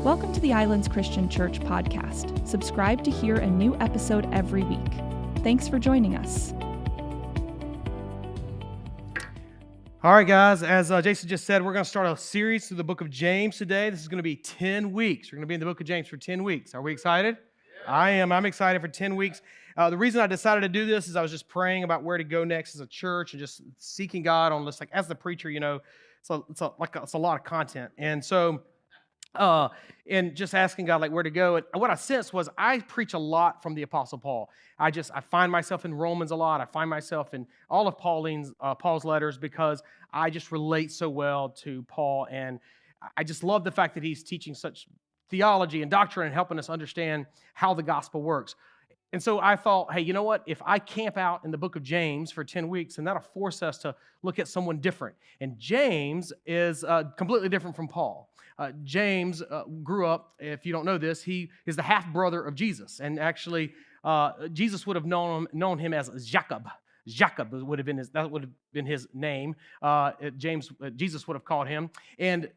Welcome to the Islands Christian Church podcast. Subscribe to hear a new episode every week. Thanks for joining us. All right, guys, as Jason just said, we're going to start a series through the book of James today. This is going to be 10 weeks. We're going to be in the book of James for 10 weeks. Are we excited? Yeah. I am. I'm excited for 10 weeks. The reason I decided to do this is I was just praying about where to go next as a church and just seeking God on this. Like, as the preacher, you know, it's a lot of content. And so, and just asking God, like, where to go. And what I sensed was I preach a lot from the Apostle Paul. I find myself in Romans a lot. I find myself in all of Paul's letters because I just relate so well to Paul. And I just love the fact that he's teaching such theology and doctrine and helping us understand how the gospel works. And so I thought, hey, you know what? If I camp out in the book of James for 10 weeks, then that'll force us to look at someone different. And James is completely different from Paul. James grew up, if you don't know this, he is the half-brother of Jesus. And actually, Jesus would have known him as Jacob. Jacob would have been his name. Jesus would have called him. And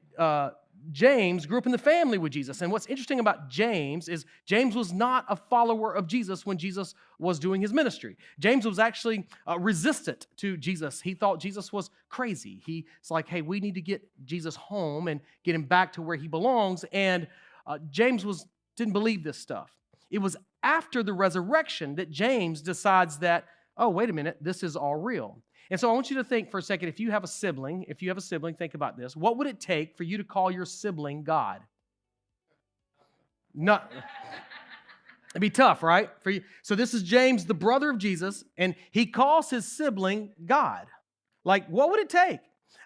James grew up in the family with Jesus. And what's interesting about James is James was not a follower of Jesus when Jesus was doing his ministry. James was actually resistant to Jesus. He thought Jesus was crazy. He's like, hey, we need to get Jesus home and get him back to where he belongs. And James didn't believe this stuff. It was after the resurrection that James decides that, oh, wait a minute, this is all real. And so I want you to think for a second, if you have a sibling, think about this. What would it take for you to call your sibling God? No. It'd be tough, right? For you. So this is James, the brother of Jesus, and he calls his sibling God. Like, what would it take?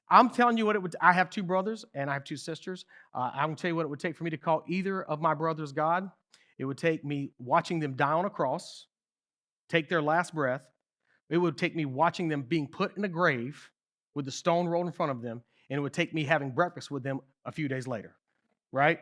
I'm telling you what it would. I have two brothers and I have two sisters. I'm going to tell you what it would take for me to call either of my brothers God. It would take me watching them die on a cross, take their last breath. It would take me watching them being put in a grave with the stone rolled in front of them, and it would take me having breakfast with them a few days later, right?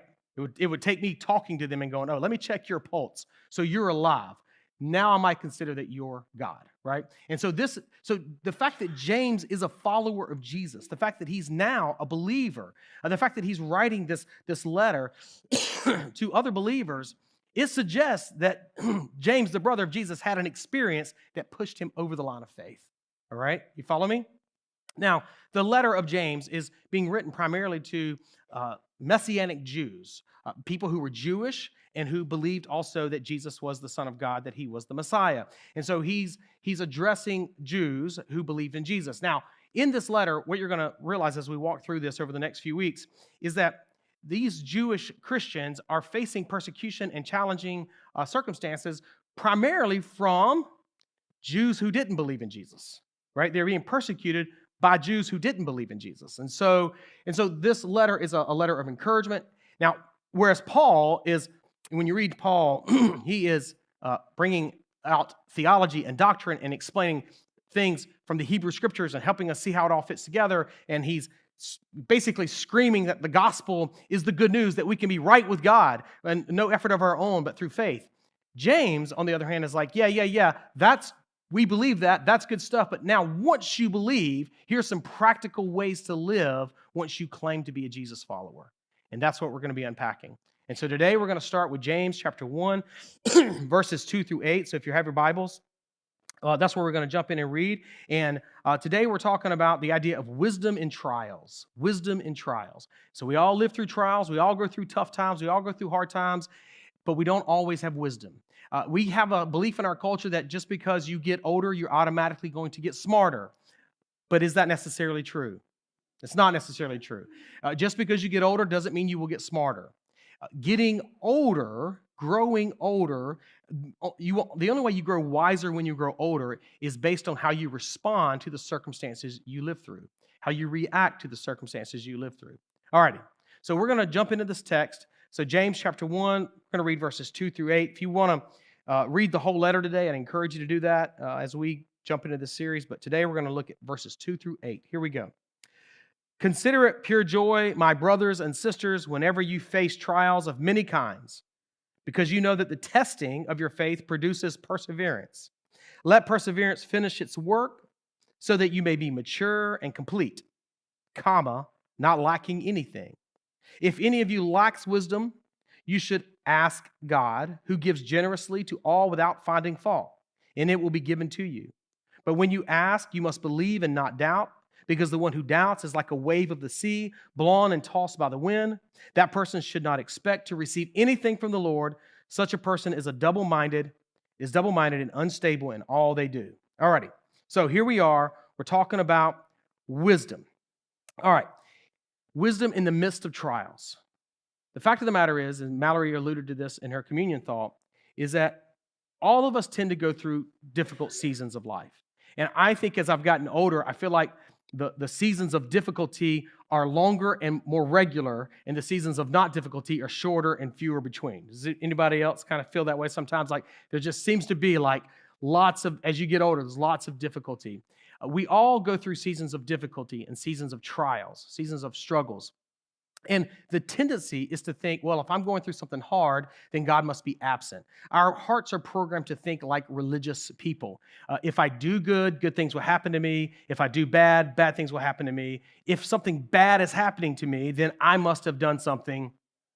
It would take me talking to them and going, oh, let me check your pulse. So you're alive. Now I might consider that you're God, right? And so the fact that James is a follower of Jesus, the fact that he's now a believer, the fact that he's writing this letter to other believers, it suggests that James, the brother of Jesus, had an experience that pushed him over the line of faith. All right? You follow me? Now, the letter of James is being written primarily to Messianic Jews, people who were Jewish and who believed also that Jesus was the Son of God, that he was the Messiah. And so he's addressing Jews who believed in Jesus. Now, in this letter, what you're going to realize as we walk through this over the next few weeks is that these Jewish Christians are facing persecution and challenging circumstances primarily from Jews who didn't believe in Jesus, right? They're being persecuted by Jews who didn't believe in Jesus. And so this letter is a letter of encouragement. Now, whereas Paul is, when you read Paul, he is bringing out theology and doctrine and explaining things from the Hebrew Scriptures and helping us see how it all fits together. And he's basically screaming that the gospel is the good news, that we can be right with God and no effort of our own, but through faith. James, on the other hand, is like, yeah, we believe that. That's good stuff. But now once you believe, here's some practical ways to live once you claim to be a Jesus follower. And that's what we're going to be unpacking. And so today we're going to start with James chapter 1, verses 2 through 8. So if you have your Bibles, that's where we're going to jump in and read. And today we're talking about the idea of wisdom in trials. Wisdom in trials. So we all live through trials. We all go through tough times. We all go through hard times. But we don't always have wisdom. We have a belief in our culture that just because you get older, you're automatically going to get smarter. But is that necessarily true? It's not necessarily true. Just because you get older doesn't mean you will get smarter. Getting older, growing older, the only way you grow wiser when you grow older is based on how you respond to the circumstances you live through, how you react to the circumstances you live through. All righty, so we're going to jump into this text. So James chapter 1, we're going to read verses 2 through 8. If you want to read the whole letter today, I encourage you to do that as we jump into this series. But today we're going to look at verses 2 through 8. Here we go. Consider it pure joy, my brothers and sisters, whenever you face trials of many kinds, because you know that the testing of your faith produces perseverance. Let perseverance finish its work so that you may be mature and complete, not lacking anything. If any of you lacks wisdom, you should ask God, who gives generously to all without finding fault, and it will be given to you. But when you ask, you must believe and not doubt, because the one who doubts is like a wave of the sea, blown and tossed by the wind. That person should not expect to receive anything from the Lord. Such a person is double-minded and unstable in all they do. All righty. So here we are. We're talking about wisdom. All right. Wisdom in the midst of trials. The fact of the matter is, and Mallory alluded to this in her communion thought, is that all of us tend to go through difficult seasons of life. And I think as I've gotten older, I feel like the seasons of difficulty are longer and more regular, and the seasons of not difficulty are shorter and fewer between. Does anybody else kind of feel that way sometimes? Like there just seems to be like lots of, as you get older, there's lots of difficulty. We all go through seasons of difficulty and seasons of trials, seasons of struggles. And the tendency is to think, well, if I'm going through something hard, then God must be absent. Our hearts are programmed to think like religious people. If I do good, good things will happen to me. If I do bad, bad things will happen to me. If something bad is happening to me, then I must have done something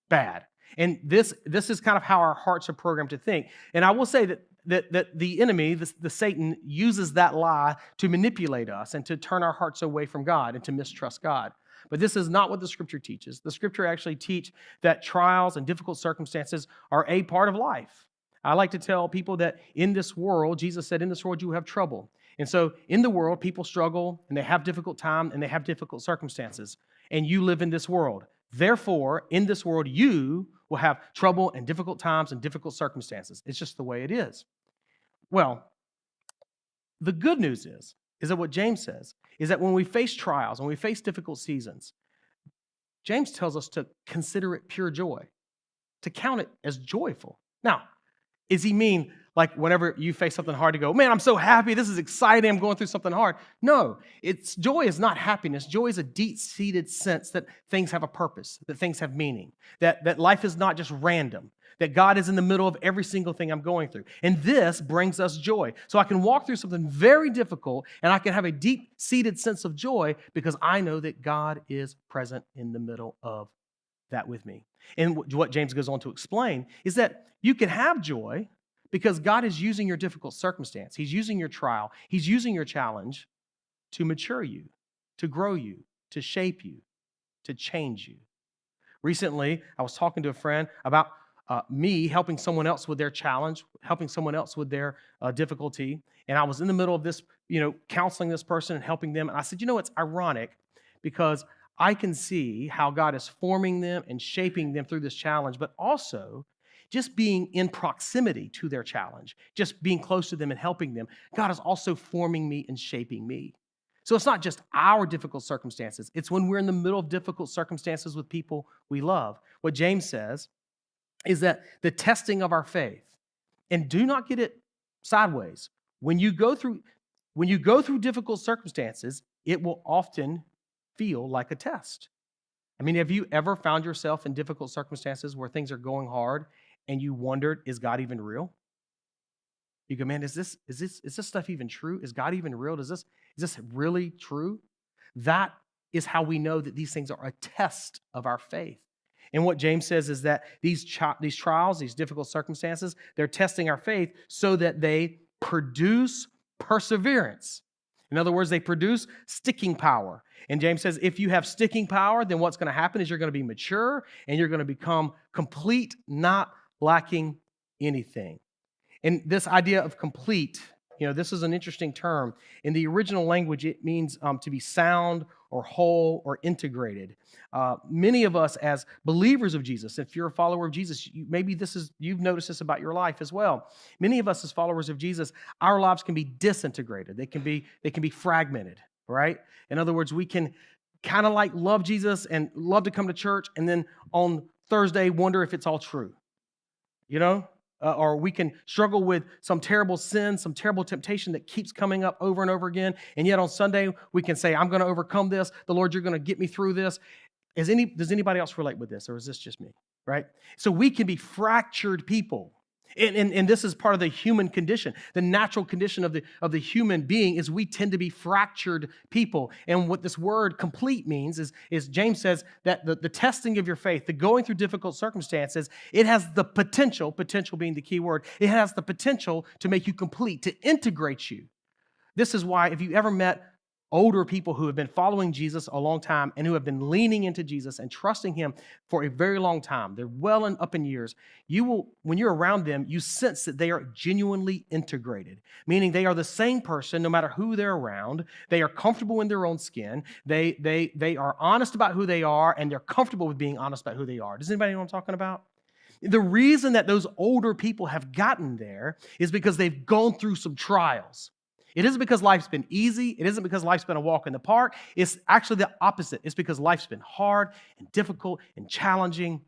bad. And this is kind of how our hearts are programmed to think. And I will say that the enemy, the Satan, uses that lie to manipulate us and to turn our hearts away from God and to mistrust God. But this is not what the Scripture teaches. The Scripture actually teach that trials and difficult circumstances are a part of life. I like to tell people that in this world, Jesus said, in this world you will have trouble. And so in the world, people struggle and they have difficult time and they have difficult circumstances. And you live in this world. Therefore, in this world, you will have trouble and difficult times and difficult circumstances. It's just the way it is. Well, the good news is that what James says is that when we face trials, when we face difficult seasons, James tells us to consider it pure joy, to count it as joyful. Now, does he mean like whenever you face something hard to go, man, I'm so happy, this is exciting, I'm going through something hard? No, joy is not happiness. Joy is a deep-seated sense that things have a purpose, that things have meaning, that life is not just random, that God is in the middle of every single thing I'm going through. And this brings us joy. So I can walk through something very difficult and I can have a deep-seated sense of joy because I know that God is present in the middle of that with me. And what James goes on to explain is that you can have joy because God is using your difficult circumstance. He's using your trial. He's using your challenge to mature you, to grow you, to shape you, to change you. Recently, I was talking to a friend about me helping someone else with their challenge, helping someone else with their difficulty. And I was in the middle of this, counseling this person and helping them. And I said, it's ironic because I can see how God is forming them and shaping them through this challenge, but also just being in proximity to their challenge, just being close to them and helping them. God is also forming me and shaping me. So it's not just our difficult circumstances. It's when we're in the middle of difficult circumstances with people we love. What James says is that the testing of our faith, and do not get it sideways. When you go through difficult circumstances, it will often feel like a test. I mean, have you ever found yourself in difficult circumstances where things are going hard and you wondered, is God even real? You go, man, is this stuff even true? Is God even real? Is this really true? That is how we know that these things are a test of our faith. And what James says is that these trials, these difficult circumstances, they're testing our faith so that they produce perseverance. In other words, they produce sticking power. And James says, if you have sticking power, then what's going to happen is you're going to be mature and you're going to become complete, not lacking anything. And this idea of complete, this is an interesting term. In the original language, it means to be sound or whole or integrated. Many of us as believers of Jesus, if you're a follower of Jesus, you've noticed this about your life as well. Many of us as followers of Jesus, our lives can be disintegrated. They can be fragmented, right? In other words, we can kind of like love Jesus and love to come to church and then on Thursday wonder if it's all true, or we can struggle with some terrible sin, some terrible temptation that keeps coming up over and over again. And yet on Sunday, we can say, I'm going to overcome this. The Lord, you're going to get me through this. Does anybody else relate with this, or is this just me, right? So we can be fractured people. And this is part of the human condition. The natural condition of the human being is we tend to be fractured people. And what this word complete means is James says that the testing of your faith, the going through difficult circumstances, it has the potential being the key word, it has the potential to make you complete, to integrate you. This is why if you ever met older people who have been following Jesus a long time and who have been leaning into Jesus and trusting him for a very long time, they're well up in years, you will, when you're around them, you sense that they are genuinely integrated, meaning they are the same person no matter who they're around. They are comfortable in their own skin. They are honest about who they are, and they're comfortable with being honest about who they are. Does anybody know what I'm talking about? The reason that those older people have gotten there is because they've gone through some trials. It isn't because life's been easy. It isn't because life's been a walk in the park. It's actually the opposite. It's because life's been hard and difficult and challenging.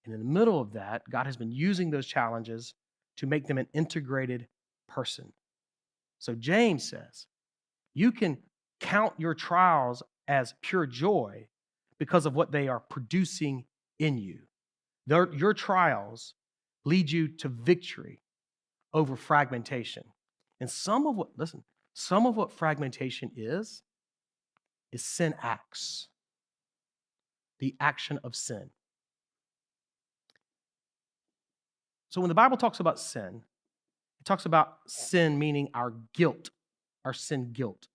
And in the middle of that, God has been using those challenges to make them an integrated person. So James says, you can count your trials as pure joy because of what they are producing in you. Your trials lead you to victory over fragmentation. And some of what fragmentation is sin acts, the action of sin. So when the Bible talks about sin, it talks about sin meaning our guilt, our sin guilt.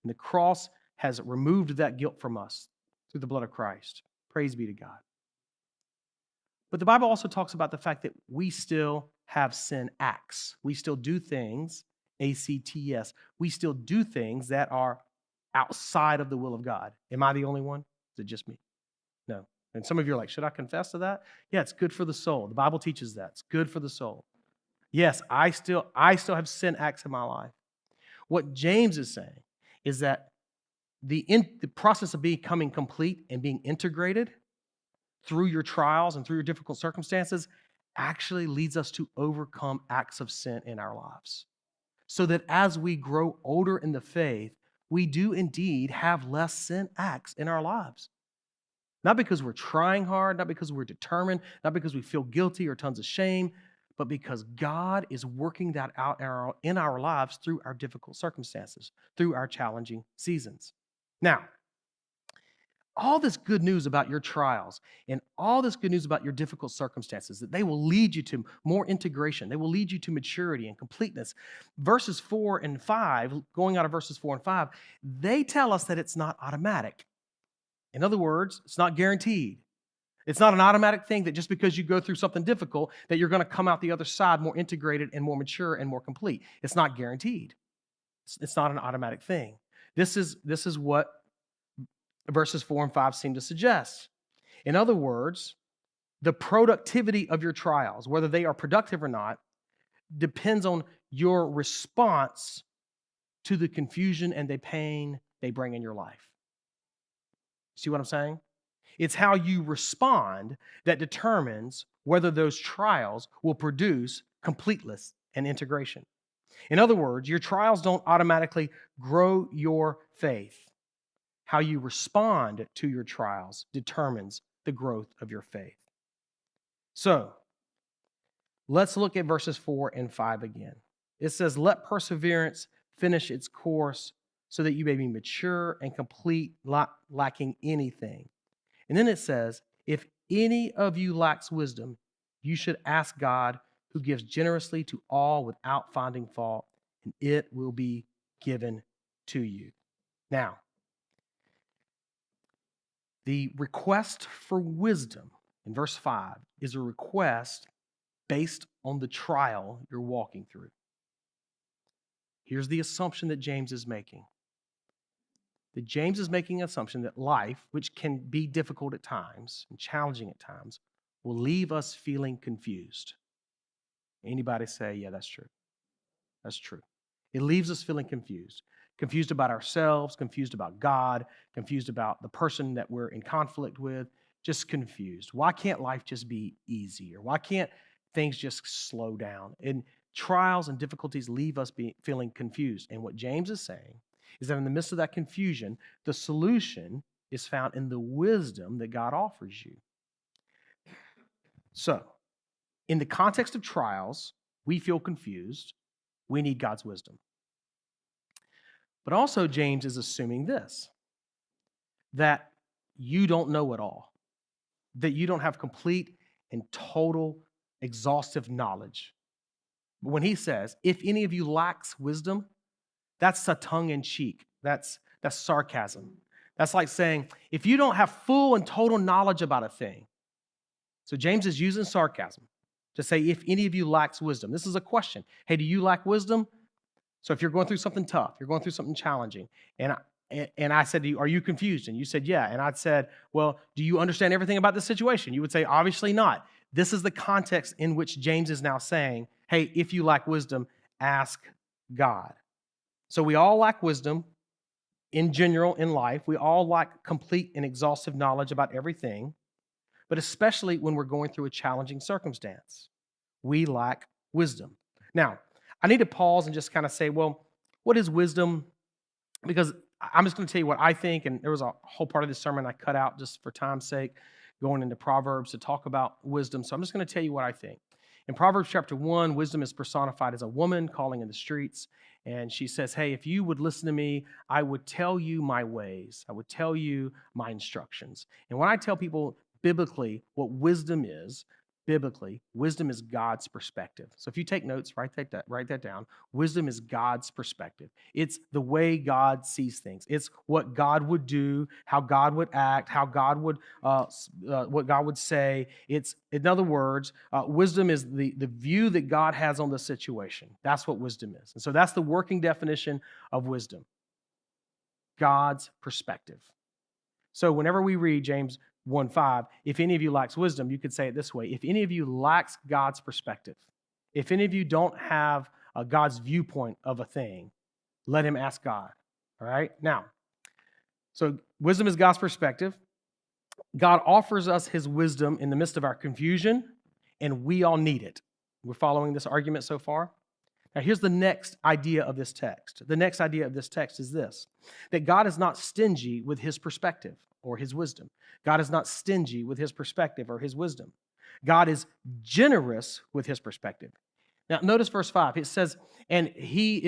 And the cross has removed that guilt from us through the blood of Christ. Praise be to God. But the Bible also talks about the fact that we still have sin acts. We still do things, ACTS. We still do things that are outside of the will of God. Am I the only one? Is it just me? No. And some of you are like, should I confess to that? Yeah, it's good for the soul. The Bible teaches that. It's good for the soul. Yes, I still have sin acts in my life. What James is saying is that the process of becoming complete and being integrated through your trials and through your difficult circumstances actually leads us to overcome acts of sin in our lives. So that as we grow older in the faith, we do indeed have less sin acts in our lives. Not because we're trying hard, not because we're determined, not because we feel guilty or tons of shame, but because God is working that out in our lives through our difficult circumstances, through our challenging seasons. Now, all this good news about your trials and all this good news about your difficult circumstances, that they will lead you to more integration. They will lead you to maturity and completeness. Verses 4 and 5, going out of verses 4 and 5, they tell us that it's not automatic. In other words, it's not guaranteed. It's not an automatic thing that just because you go through something difficult that you're going to come out the other side more integrated and more mature and more complete. It's not guaranteed. It's not an automatic thing. This is what verses 4 and 5 seem to suggest. In other words, the productivity of your trials, whether they are productive or not, depends on your response to the confusion and the pain they bring in your life. See what I'm saying? It's how you respond that determines whether those trials will produce completeness and integration. In other words, your trials don't automatically grow your faith. How you respond to your trials determines the growth of your faith. So, let's look at verses 4 and 5 again. It says, let perseverance finish its course so that you may be mature and complete, lacking anything. And then it says, if any of you lacks wisdom, you should ask God, who gives generously to all without finding fault, and it will be given to you. Now, the request for wisdom in verse 5 is a request based on the trial you're walking through. Here's the assumption that James is making. That James is making an assumption that life, which can be difficult at times and challenging at times, will leave us feeling confused. Anybody say, yeah, that's true. That's true. It leaves us feeling confused. Confused about ourselves, confused about God, confused about the person that we're in conflict with, just confused. Why can't life just be easier? Why can't things just slow down? And trials and difficulties leave us feeling confused. And what James is saying is that in the midst of that confusion, the solution is found in the wisdom that God offers you. So, in the context of trials, we feel confused, we need God's wisdom. But also, James is assuming this, that you don't know it all, that you don't have complete and total exhaustive knowledge. But when he says, if any of you lacks wisdom, that's a tongue-in-cheek. That's sarcasm. That's like saying, if you don't have full and total knowledge about a thing. So James is using sarcasm to say, if any of you lacks wisdom. This is a question. Hey, do you lack wisdom? So if you're going through something tough, you're going through something challenging, and I said to you, are you confused? And you said, yeah. And I said, well, do you understand everything about the situation? You would say, obviously not. This is the context in which James is now saying, hey, if you lack wisdom, ask God. So we all lack wisdom in general in life. We all lack complete and exhaustive knowledge about everything, but especially when we're going through a challenging circumstance. We lack wisdom. Now, I need to pause and just kind of say, well, what is wisdom? Because I'm just going to tell you what I think, and there was a whole part of this sermon I cut out just for time's sake, going into Proverbs to talk about wisdom. So I'm just going to tell you what I think. In Proverbs chapter 1, wisdom is personified as a woman calling in the streets, and she says, hey, if you would listen to me, I would tell you my ways. I would tell you my instructions. And when I tell people biblically what wisdom is, biblically, wisdom is God's perspective. So if you take notes, write that down. Wisdom is God's perspective. It's the way God sees things. It's what God would do, how God would act, how God would, what God would say. It's, in other words, wisdom is the view that God has on the situation. That's what wisdom is. And so that's the working definition of wisdom. God's perspective. So whenever we read James 1:5, if any of you lacks wisdom, you could say it this way. If any of you lacks God's perspective, if any of you don't have God's viewpoint of a thing, let him ask God. All right? Now, so wisdom is God's perspective. God offers us his wisdom in the midst of our confusion, and we all need it. We're following this argument so far? Now, here's the next idea of this text. The next idea of this text is this, that God is not stingy with his perspective or his wisdom. God is not stingy with his perspective or his wisdom. God is generous with his perspective. Now, notice verse 5. It says, and he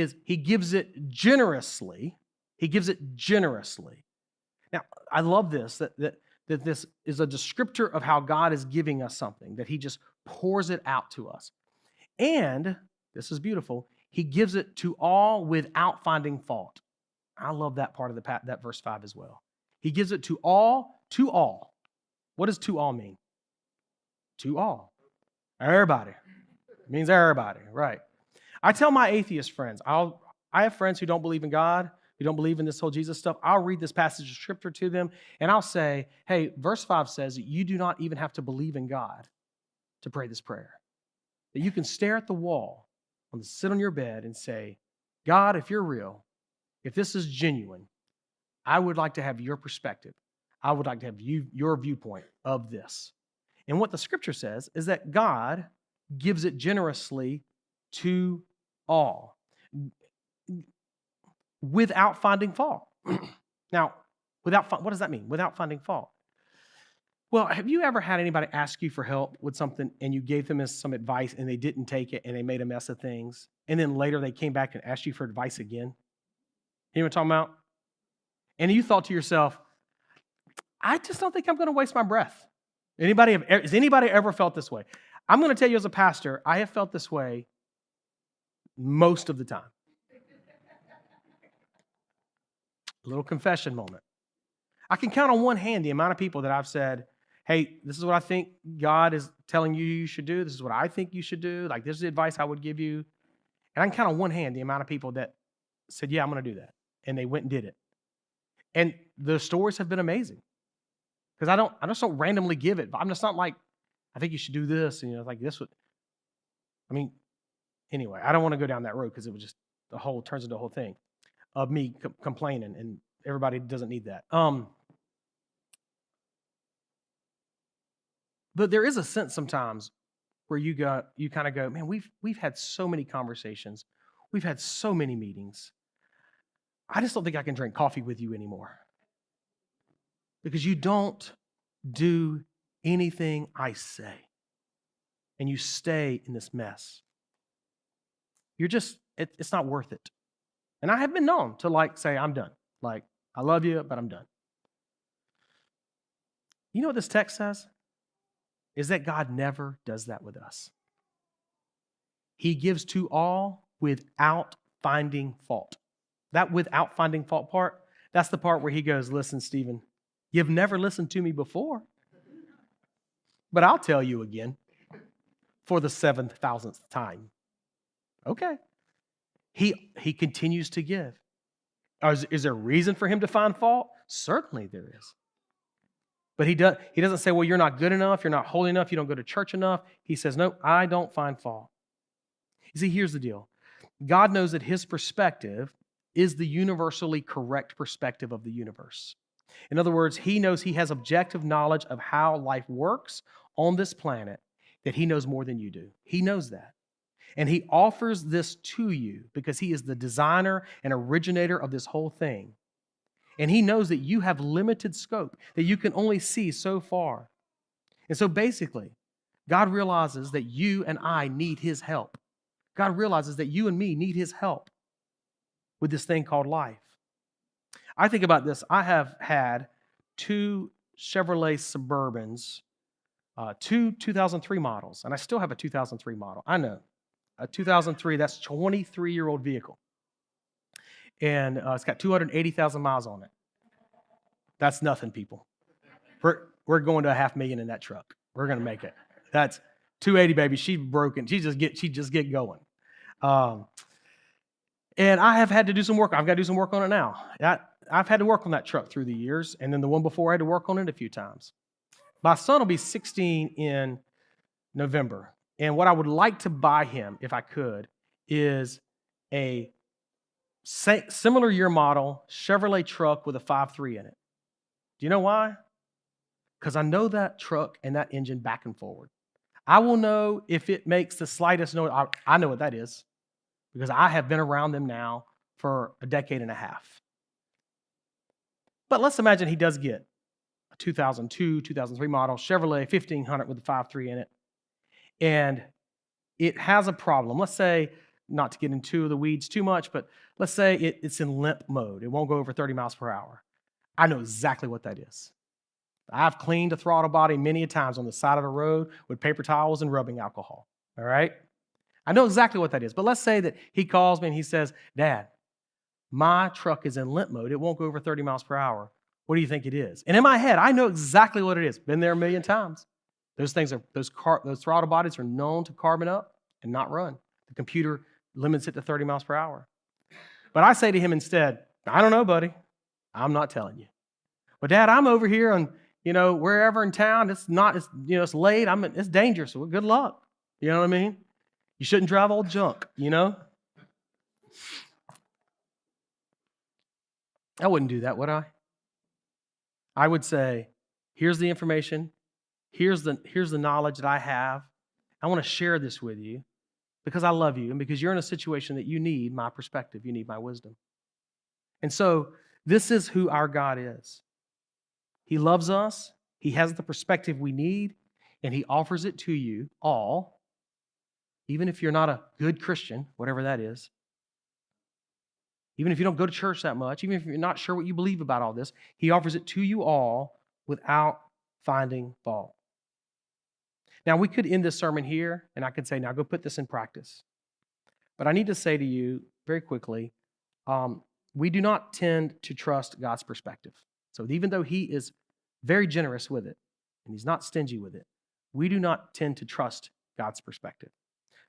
gives it generously. He gives it generously. Now, I love this, that this is a descriptor of how God is giving us something, that he just pours it out to us. And, this is beautiful, he gives it to all without finding fault. I love that part of that verse 5 as well. He gives it to all, to all. What does to all mean? To all. Everybody. It means everybody, right. I tell my atheist friends, I have friends who don't believe in God, who don't believe in this whole Jesus stuff. I'll read this passage of scripture to them, and I'll say, hey, verse 5 says that you do not even have to believe in God to pray this prayer. That you can stare at the wall, sit on your bed and say, God, if you're real, if this is genuine, I would like to have your perspective. I would like to have your viewpoint of this. And what the scripture says is that God gives it generously to all without finding fault. Now, what does that mean? Without finding fault. Well, have you ever had anybody ask you for help with something and you gave them some advice and they didn't take it and they made a mess of things, and then later they came back and asked you for advice again? You know what I'm talking about? And you thought to yourself, I just don't think I'm going to waste my breath. Has anybody ever felt this way? I'm going to tell you as a pastor, I have felt this way most of the time. A little confession moment. I can count on one hand the amount of people that I've said, hey, this is what I think God is telling you should do. This is what I think you should do. Like, this is the advice I would give you. And I can count on one hand the amount of people that said, yeah, I'm going to do that. And they went and did it. And the stories have been amazing. Because I just don't randomly give it. I'm just not like, I think you should do this. And like this would, anyway, I don't want to go down that road because it would just, turns into a whole thing of me complaining, and everybody doesn't need that. But there is a sense sometimes where you kind of go, man, we've had so many conversations. We've had so many meetings. I just don't think I can drink coffee with you anymore. Because you don't do anything I say. And you stay in this mess. it's not worth it. And I have been known to say, I'm done. I love you, but I'm done. You know what this text says? Is that God never does that with us. He gives to all without finding fault. That without finding fault part, that's the part where he goes, listen, Stephen, you've never listened to me before, but I'll tell you again for the 7,000th time. Okay. He continues to give. Is there a reason for him to find fault? Certainly there is. But he doesn't say, well, you're not good enough, you're not holy enough, you don't go to church enough. He says, no, I don't find fault. You see, here's the deal. God knows that his perspective is the universally correct perspective of the universe. In other words, he knows he has objective knowledge of how life works on this planet, that he knows more than you do. He knows that. And he offers this to you because he is the designer and originator of this whole thing. And he knows that you have limited scope, that you can only see so far. And so basically, God realizes that you and I need his help. God realizes that you and me need his help with this thing called life. I think about this. I have had 2 Chevrolet Suburbans, 2 2003 models, and I still have a 2003 model. I know. A 2003, that's a 23-year-old vehicle. And it's got 280,000 miles on it. That's nothing, people. We're going to $500,000 in that truck. We're going to make it. That's 280, baby. She's broken. She just get going. And I have had to do some work. I've got to do some work on it now. I've had to work on that truck through the years, and then the one before I had to work on it a few times. My son will be 16 in November, and what I would like to buy him, if I could, is a similar year model Chevrolet truck with a 5.3 in it. Do you know why? Because I know that truck and that engine back and forward. I will know if it makes the slightest noise. I know what that is because I have been around them now for a decade and a half. But let's imagine he does get a 2002, 2003 model Chevrolet 1500 with a 5.3 in it, and it has a problem. Let's say, not to get into the weeds too much, but let's say it's in limp mode. It won't go over 30 miles per hour. I know exactly what that is. I've cleaned a throttle body many a times on the side of the road with paper towels and rubbing alcohol, all right? I know exactly what that is. But let's say that he calls me and he says, Dad, my truck is in limp mode. It won't go over 30 miles per hour. What do you think it is? And in my head, I know exactly what it is. Been there a million times. Those throttle bodies are known to carbon up and not run. The computer limits it to 30 miles per hour. But I say to him instead, I don't know, buddy. I'm not telling you. But Dad, I'm over here on, wherever in town. It's late. It's dangerous. So good luck. You know what I mean? You shouldn't drive old junk, I wouldn't do that, would I? I would say, here's the information. Here's the knowledge that I have. I want to share this with you because I love you and because you're in a situation that you need my perspective. You need my wisdom. And so this is who our God is. He loves us. He has the perspective we need, and he offers it to you all, even if you're not a good Christian, whatever that is. Even if you don't go to church that much, even if you're not sure what you believe about all this, he offers it to you all without finding fault. Now, we could end this sermon here, and I could say, now go put this in practice. But I need to say to you very quickly, we do not tend to trust God's perspective. So even though he is very generous with it, and he's not stingy with it, we do not tend to trust God's perspective.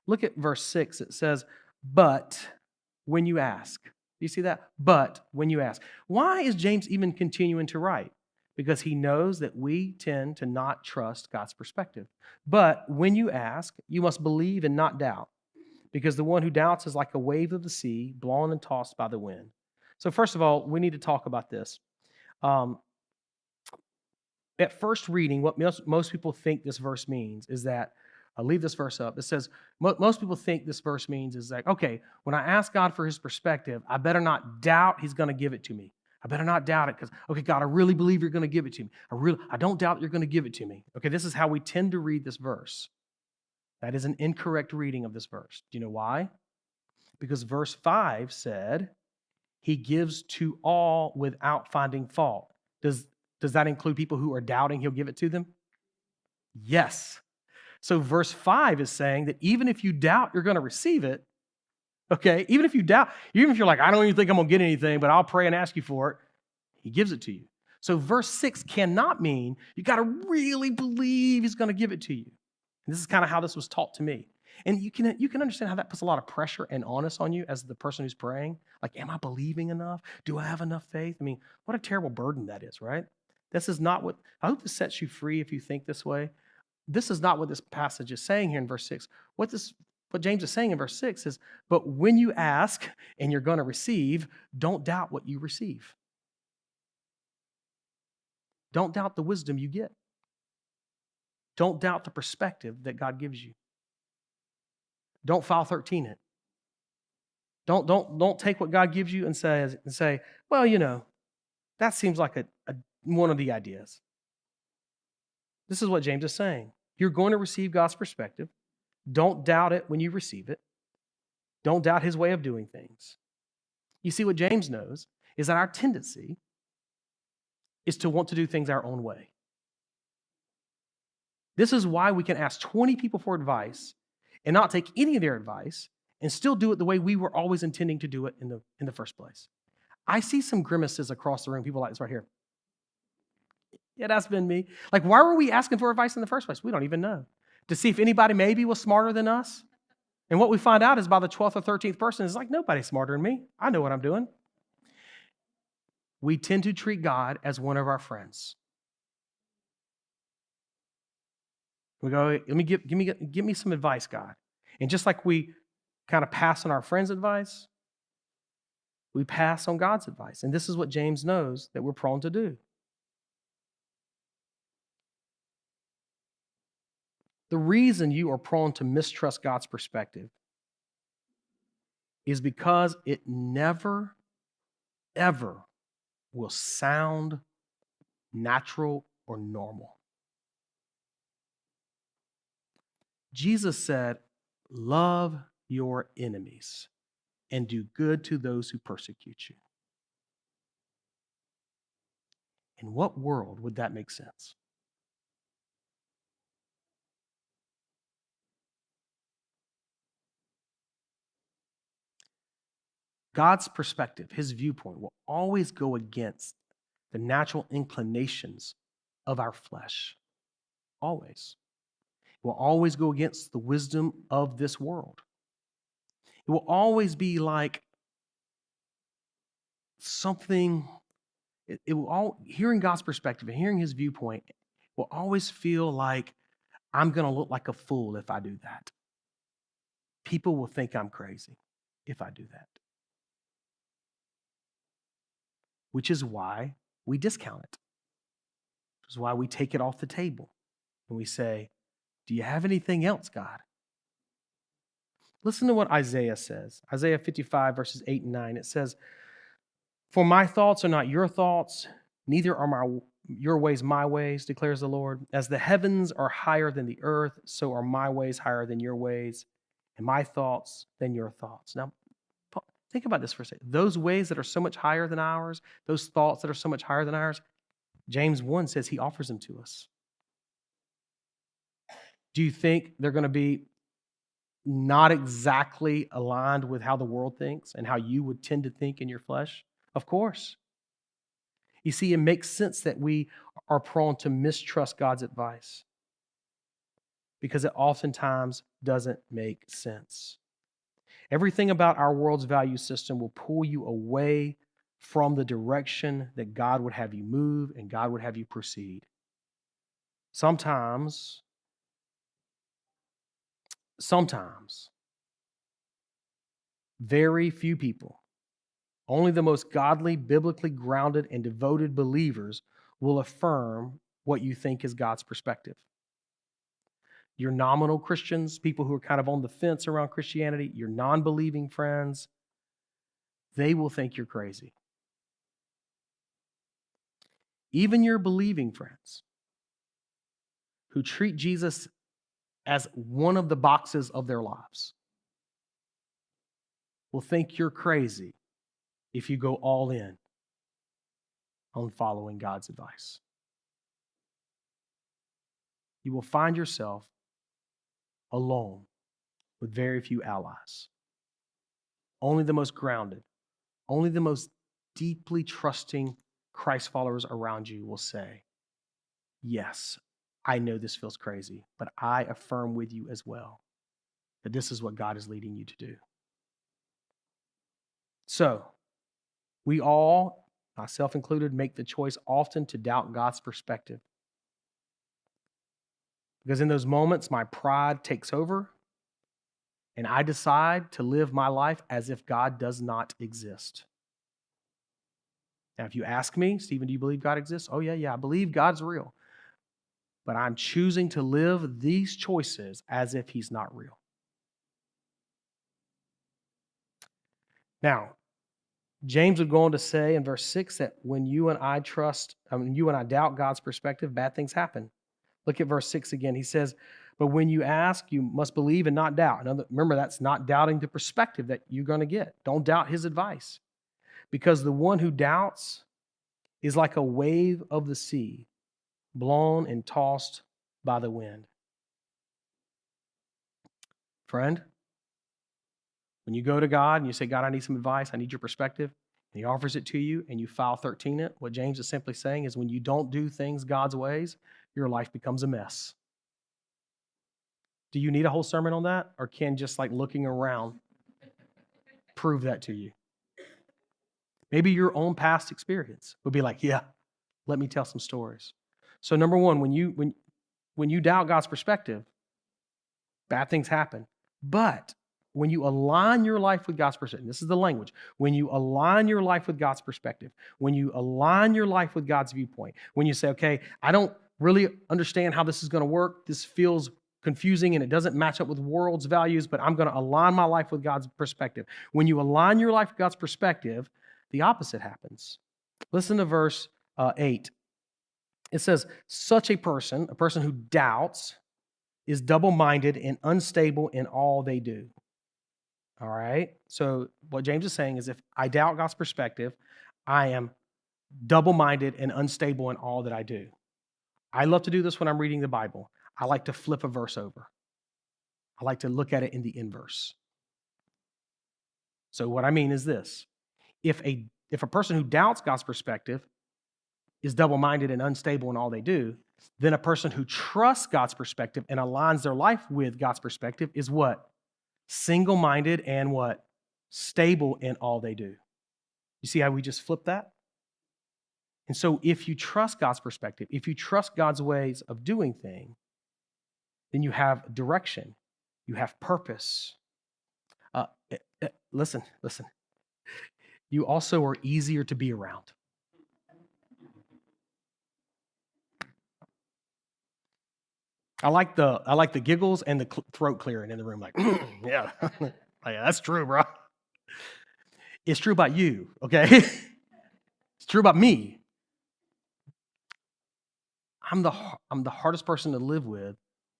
Look at verse 6. It says, but when you ask. Do you see that? But when you ask. Why is James even continuing to write? Because he knows that we tend to not trust God's perspective. But when you ask, you must believe and not doubt, because the one who doubts is like a wave of the sea, blown and tossed by the wind. So first of all, we need to talk about this. At first reading, what most people think this verse means is that, I'll leave this verse up. It says, most people think this verse means is like, okay, when I ask God for his perspective, I better not doubt he's going to give it to me. I better not doubt it because, okay, God, I really believe you're going to give it to me. I don't doubt you're going to give it to me. Okay, this is how we tend to read this verse. That is an incorrect reading of this verse. Do you know why? Because verse 5 said, he gives to all without finding fault. Does that include people who are doubting he'll give it to them? Yes. So verse 5 is saying that even if you doubt you're going to receive it, okay, even if you doubt, even if you're like, I don't even think I'm going to get anything, but I'll pray and ask you for it, he gives it to you. So verse 6 cannot mean you got to really believe he's going to give it to you. And this is kind of how this was taught to me. And you can understand how that puts a lot of pressure and onus on you as the person who's praying. Like, am I believing enough? Do I have enough faith? I mean, what a terrible burden that is, right? This is not what, I hope this sets you free if you think this way. This is not what this passage is saying here in verse 6. What James is saying in verse 6 is, but when you ask and you're going to receive, don't doubt what you receive. Don't doubt the wisdom you get. Don't doubt the perspective that God gives you. Don't file 13 it. Don't take what God gives you and say, well, that seems like one of the ideas. This is what James is saying. You're going to receive God's perspective. Don't doubt it when you receive it. Don't doubt his way of doing things. You see, what James knows is that our tendency is to want to do things our own way. This is why we can ask 20 people for advice and not take any of their advice and still do it the way we were always intending to do it in the first place. I see some grimaces across the room. People like this right here. Yeah, that's been me. Like, why were we asking for advice in the first place? We don't even know. To see if anybody maybe was smarter than us. And what we find out is by the 12th or 13th person is like, nobody's smarter than me. I know what I'm doing. We tend to treat God as one of our friends. We go, give me some advice, God. And just like we kind of pass on our friends' advice, we pass on God's advice. And this is what James knows that we're prone to do. The reason you are prone to mistrust God's perspective is because it never, ever will sound natural or normal. Jesus said, love your enemies and do good to those who persecute you. In what world would that make sense? God's perspective, his viewpoint, will always go against the natural inclinations of our flesh. Always. It will always go against the wisdom of this world. It will always be like something, hearing God's perspective and hearing his viewpoint will always feel like I'm going to look like a fool if I do that. People will think I'm crazy if I do that. Which is why we discount it. Which is why we take it off the table and we say, do you have anything else, God? Listen to what Isaiah says. Isaiah 55, verses 8 and 9. It says, for my thoughts are not your thoughts, neither are your ways my ways, declares the Lord. As the heavens are higher than the earth, so are my ways higher than your ways, and my thoughts than your thoughts. Now, think about this for a second. Those ways that are so much higher than ours, those thoughts that are so much higher than ours, James 1 says he offers them to us. Do you think they're going to be not exactly aligned with how the world thinks and how you would tend to think in your flesh? Of course. You see, it makes sense that we are prone to mistrust God's advice because it oftentimes doesn't make sense. Everything about our world's value system will pull you away from the direction that God would have you move and God would have you proceed. Sometimes, very few people, only the most godly, biblically grounded, and devoted believers will affirm what you think is God's perspective. Your nominal Christians, people who are kind of on the fence around Christianity, your non-believing friends, they will think you're crazy. Even your believing friends who treat Jesus as one of the boxes of their lives, will think you're crazy if you go all in on following God's advice. You will find yourself alone with very few allies. Only the most grounded, only the most deeply trusting Christ followers around you will say, yes, I know this feels crazy, but I affirm with you as well that this is what God is leading you to do. So, we all, myself included, make the choice often to doubt God's perspective. Because in those moments, my pride takes over and I decide to live my life as if God does not exist. Now, if you ask me, Stephen, do you believe God exists? Oh, yeah, I believe God's real. But I'm choosing to live these choices as if he's not real. Now, James would go on to say in verse 6 that when you and I doubt God's perspective, bad things happen. Look at verse 6 again. He says, but when you ask, you must believe and not doubt. Remember, that's not doubting the perspective that you're going to get. Don't doubt his advice. Because the one who doubts is like a wave of the sea, blown and tossed by the wind. Friend, when you go to God and you say, God, I need some advice, I need your perspective, and he offers it to you and you file 13 it, what James is simply saying is when you don't do things God's ways, your life becomes a mess. Do you need a whole sermon on that? Or can just like looking around prove that to you? Maybe your own past experience would be like, yeah, let me tell some stories. So number one, when you doubt God's perspective, bad things happen. But when you align your life with God's perspective, this is the language, when you align your life with God's perspective, when you align your life with God's viewpoint, when you say, okay, I don't really understand how this is going to work, this feels confusing and it doesn't match up with the world's values, but I'm going to align my life with God's perspective. When you align your life with God's perspective, the opposite happens. Listen to verse 8. It says, such a person who doubts, is double-minded and unstable in all they do. All right? So what James is saying is if I doubt God's perspective, I am double-minded and unstable in all that I do. I love to do this when I'm reading the Bible. I like to flip a verse over. I like to look at it in the inverse. So what I mean is this. If a person who doubts God's perspective is double-minded and unstable in all they do, then a person who trusts God's perspective and aligns their life with God's perspective is what? Single-minded and what? Stable in all they do. You see how we just flipped that? And so if you trust God's perspective, if you trust God's ways of doing things, then you have direction, you have purpose. Listen. You also are easier to be around. I like the giggles and the throat clearing in the room. Like, yeah, yeah, that's true, bro. It's true about you, okay? It's true about me. I'm the hardest person to live with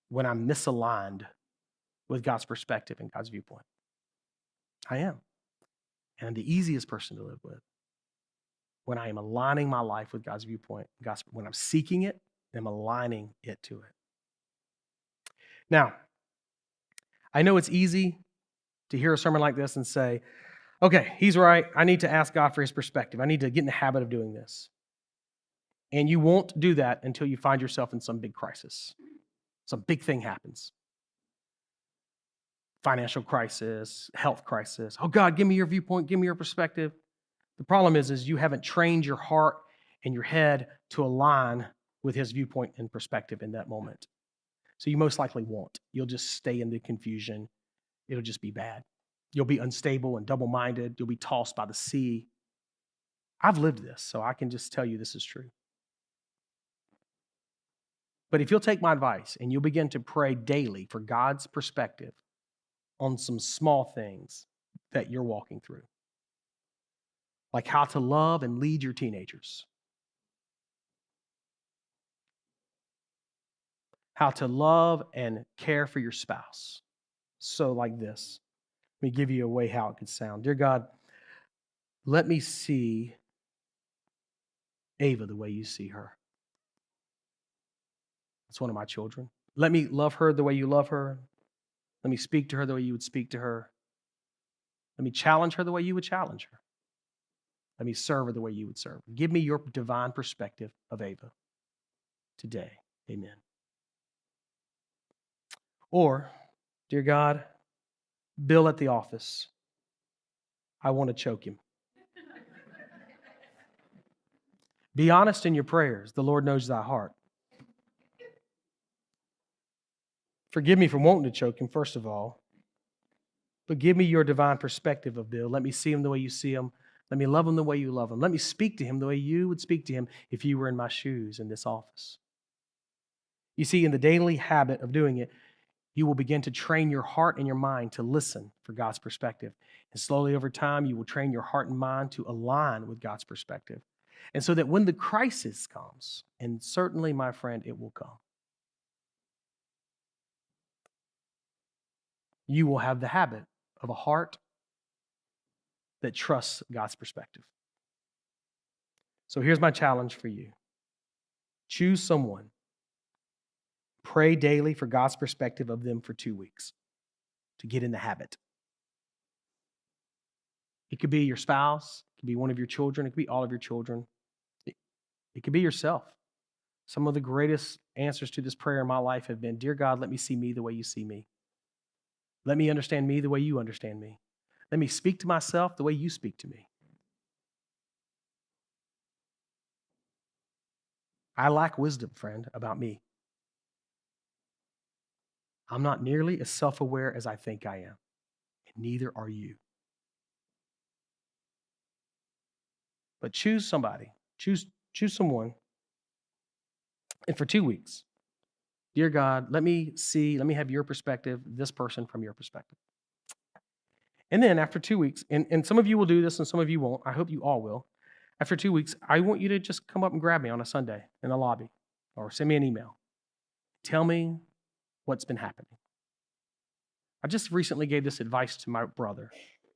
when I'm misaligned with God's perspective and God's viewpoint. I am. And I'm the easiest person to live with when I am aligning my life with God's viewpoint, when I'm seeking it, and I'm aligning it to it. Now, I know it's easy to hear a sermon like this and say, okay, he's right. I need to ask God for his perspective. I need to get in the habit of doing this. And you won't do that until you find yourself in some big crisis. Some big thing happens. Financial crisis, health crisis. Oh God, give me your viewpoint, give me your perspective. The problem is you haven't trained your heart and your head to align with his viewpoint and perspective in that moment. So you most likely won't. You'll just stay in the confusion. It'll just be bad. You'll be unstable and double-minded. You'll be tossed by the sea. I've lived this, so I can just tell you this is true. But if you'll take my advice and you'll begin to pray daily for God's perspective on some small things that you're walking through, like how to love and lead your teenagers, how to love and care for your spouse. So like this, Let me give you a way how it could sound. Dear God, let me see Ava the way you see her. That's one of my children. Let me love her the way you love her. Let me speak to her the way you would speak to her. Let me challenge her the way you would challenge her. Let me serve her the way you would serve her. Give me your divine perspective of Ava today. Amen. Or, dear God, Bill at the office, I want to choke him. Be honest in your prayers. The Lord knows thy heart. Forgive me for wanting to choke him, first of all. But give me your divine perspective of Bill. Let me see him the way you see him. Let me love him the way you love him. Let me speak to him the way you would speak to him if you were in my shoes in this office. You see, in the daily habit of doing it, you will begin to train your heart and your mind to listen for God's perspective. And slowly over time, you will train your heart and mind to align with God's perspective. And so that when the crisis comes, and certainly, my friend, it will come, you will have the habit of a heart that trusts God's perspective. So here's my challenge for you. Choose someone. Pray daily for God's perspective of them for 2 weeks to get in the habit. It could be your spouse. It could be one of your children. It could be all of your children. It could be yourself. Some of the greatest answers to this prayer in my life have been, Dear God, let me see me the way you see me. Let me understand me the way you understand me. Let me speak to myself the way you speak to me. I lack wisdom, friend, about me. I'm not nearly as self-aware as I think I am, and neither are you. But choose somebody. Choose someone. And for 2 weeks, dear God, let me have your perspective, this person from your perspective. And then after 2 weeks, and some of you will do this and some of you won't. I hope you all will. After 2 weeks, I want you to just come up and grab me on a Sunday in the lobby or send me an email. Tell me what's been happening. I just recently gave this advice to my brother.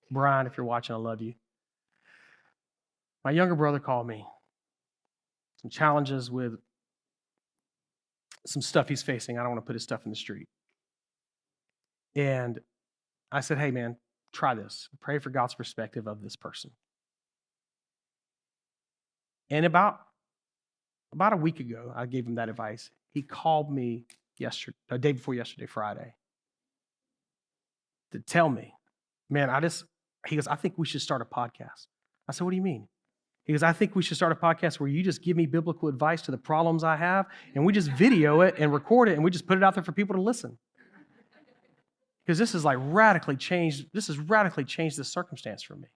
Brian, if you're watching, I love you. My younger brother called me. Some challenges with some stuff he's facing. I don't want to put his stuff in the street. And I said, hey, man, try this. Pray for God's perspective of this person. And about a week ago, I gave him that advice. He called me the day before yesterday, Friday, to tell me, man, he goes, I think we should start a podcast. I said, what do you mean? He goes, I think we should start a podcast where you just give me biblical advice to the problems I have, and we just video it and record it, and we just put it out there for people to listen. Because this has radically changed the circumstance for me.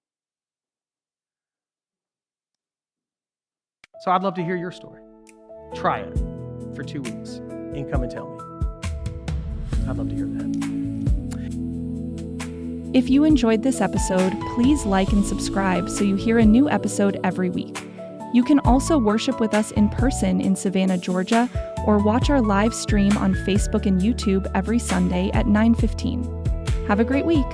So I'd love to hear your story. Try it for 2 weeks and come and tell me. I'd love to hear that. If you enjoyed this episode, please like and subscribe so you hear a new episode every week. You can also worship with us in person in Savannah, Georgia, or watch our live stream on Facebook and YouTube every Sunday at 9:15. Have a great week.